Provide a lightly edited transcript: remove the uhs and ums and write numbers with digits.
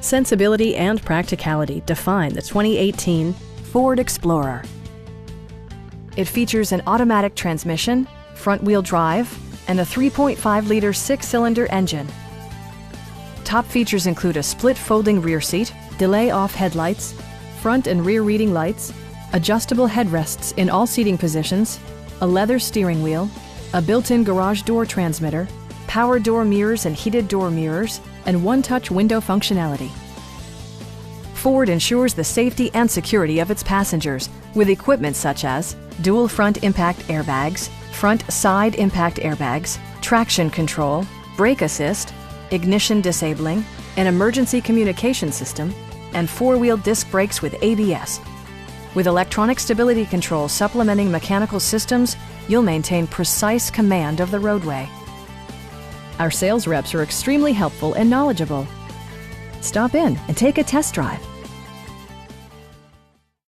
Sensibility and practicality define the 2018 Ford Explorer. It features an automatic transmission, front-wheel drive, and a 3.5-liter six-cylinder engine. Top features include a split folding rear seat, delay-off headlights, front and rear reading lights, adjustable headrests in all seating positions, a leather steering wheel, a built-in garage door transmitter, power door mirrors and heated door mirrors, and one-touch window functionality. Ford ensures the safety and security of its passengers with equipment such as dual front impact airbags, front side impact airbags, traction control, brake assist, ignition disabling, an emergency communication system, and four-wheel disc brakes with ABS. With electronic stability control supplementing mechanical systems, you'll maintain precise command of the roadway. Our sales reps are extremely helpful and knowledgeable. Stop in and take a test drive.